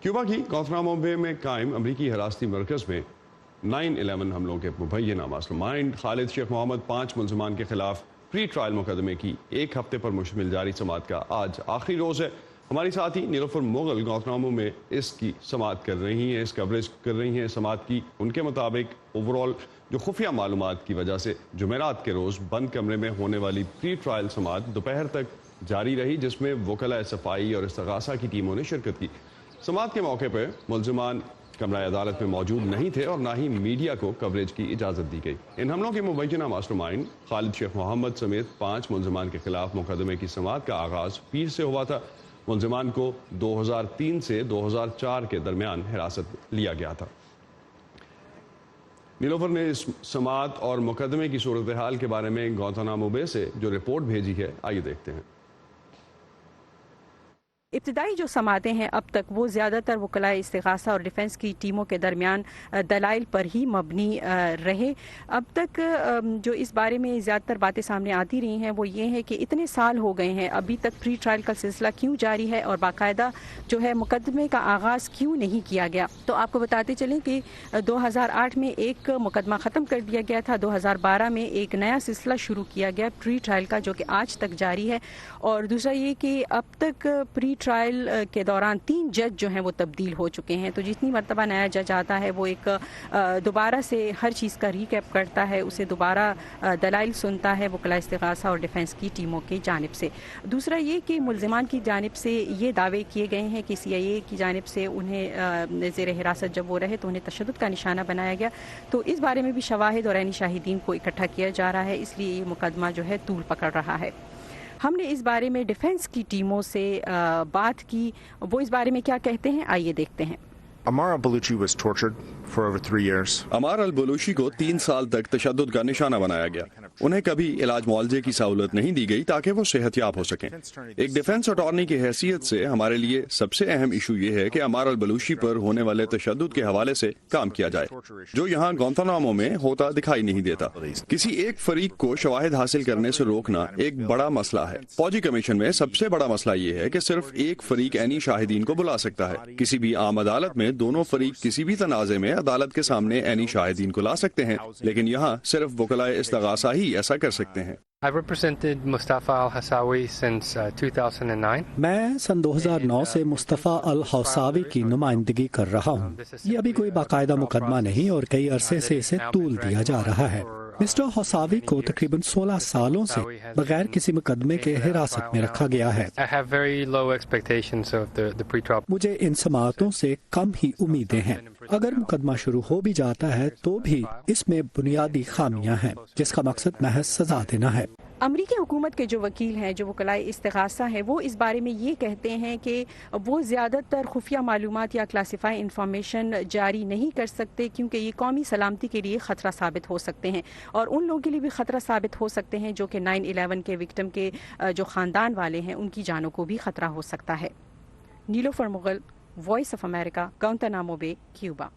Cuba की Guantanamo Bay में कायम अमरीकी हिरासती मरकज़ में 9/11 हमलों के मुबैना मास्टरमाइंड खालिद शेख मोहम्मद 5 मुलजमान के खिलाफ प्री ट्रायल मुकदमे की एक हफ्ते पर मुश्तमिल जारी समाअत का आज आखिरी रोज़ है। हमारी साथी नीलोफर मुगल गुआंतानामो में इसकी समाअत कर रही हैं, इस कवरेज कर रही हैं समाअत की। उनके मुताबिक ओवरऑल जो खुफिया मालूमात की वजह से जुमेरात के रोज़ बंद कमरे में होने वाली प्री ट्रायल समाअत दोपहर तक जारी रही, जिसमें वकला सफाई और इस्तगासा की टीमों ने शिरकत की। समाअत के मौके पर मुलजमान कमरा अदालत में मौजूद नहीं थे और ना ही मीडिया को कवरेज की इजाज़त दी गई। इन हमलों के मुबैना मास्टरमाइंड खालिद शेख मोहम्मद समेत 5 मुलजमान के खिलाफ मुकदमे की समाअत का आगाज़ पीर से हुआ था। मुलजमान को 2003 से 2004 के दरमियान हिरासत लिया गया था। नीलोफर ने इस समाअत और मुकदमे की सूरत हाल के बारे में गुआंतानामो बे से जो रिपोर्ट भेजी है, आइए देखते हैं। इब्तदाई जो समातें हैं अब तक वो ज़्यादातर वकला इस्तिगासा और डिफेंस की टीमों के दरमियान दलाइल पर ही मबनी रहे। अब तक जो इस बारे में ज़्यादातर बातें सामने आती रही हैं वो ये है कि इतने साल हो गए हैं, अभी तक प्री ट्रायल का सिलसिला क्यों जारी है और बाकायदा जो है मुकदमे का आगाज़ क्यों नहीं किया गया। तो आपको बताते चलें कि 2008 में एक मुकदमा ख़त्म कर दिया गया था, 2012 में एक नया सिलसिला शुरू किया गया प्री ट्रायल का, जो कि आज तक जारी है। और दूसरा ये कि अब तक प्री ट्रायल के दौरान 3 जज जो हैं वो तब्दील हो चुके हैं। तो जितनी मरतबा नया जज आता है वो एक दोबारा से हर चीज़ का रीकैप करता है, उसे दोबारा दलाइल सुनता है वकला इस्तिगासा और डिफेंस की टीमों की जानिब से। दूसरा ये कि मुलजिमान की जानिब से ये दावे किए गए हैं कि CIA की जानिब से उन्हें ज़ेर हिरासत जब वो रहे तो उन्हें तशद्दुद का निशाना बनाया गया। तो इस बारे में भी शवाहिद और ऐनी शाहिदीन को इकट्ठा किया जा रहा है, इसलिए ये मुकदमा जो है तूल पकड़ रहा है। हमने इस बारे में डिफेंस की टीमों से बात की, वो इस बारे में क्या कहते हैं, आइए देखते हैं। Ammar al-Baluchi was tortured for over 3 years. अमार अल-बलूची को 3 साल तक तशद्दुद का निशाना बनाया गया। उन्हें कभी इलाज मुआवजे की सहूलत नहीं दी गई ताकि वो सेहतयाब हो सकें। एक डिफेंस अटॉर्नी की हैसियत से हमारे लिए सबसे अहम इशू ये है कि अमार अल-बलूची पर होने वाले तशद्दुद के हवाले से काम किया जाए, जो यहाँ गुआंतानामो में होता दिखाई नहीं देता। किसी एक फरीक को शवाहिद हासिल करने से रोकना एक बड़ा मसला है। फौजी कमीशन में सबसे बड़ा मसला ये है कि सिर्फ एक फरीक ऐनी शाहिदीन को बुला सकता है। किसी भी आम अदालत में दोनों फरीक किसी भी तनाज़े में अदालत के सामने ऐनी शाहिदीन को ला सकते हैं, लेकिन यहाँ सिर्फ वकलाए इस्तगासा ही ऐसा कर सकते हैं। I've represented Mustafa al-Hawsawi since 2009. मैं सन 2009 से मुस्तफ़ा अल-हौसावी की नुमाइंदगी कर रहा हूँ। ये अभी कोई बाकायदा मुकदमा नहीं और कई अरसे से इसे तूल दिया जा रहा है। मिस्टर हौसावी को तकरीबन 16 सालों से बगैर किसी मुकदमे के हिरासत में रखा गया है। I have very low expectations of the pre-trial. मुझे इन समाअतों से कम ही उम्मीदें हैं। अगर मुकदमा शुरू हो भी जाता है तो भी इसमें बुनियादी खामियां हैं, जिसका मकसद महज सजा देना है। अमरीकी हुकूमत के जो वकील हैं, जो वकलाए इस्तिगासा हैं, वो इस बारे में ये कहते हैं कि वो ज़्यादातर खुफिया मालूमात या क्लासिफाई इंफॉर्मेशन जारी नहीं कर सकते, क्योंकि ये कौमी सलामती के लिए ख़तरा साबित हो सकते हैं और उन लोगों के लिए भी ख़तरा साबित हो सकते हैं जो कि 9/11 के विक्टिम के जो ख़ानदान वाले हैं, उनकी जानों को भी ख़तरा हो सकता है। Nilofar Mughal, voice of America, Guantanamo Bay, Cuba.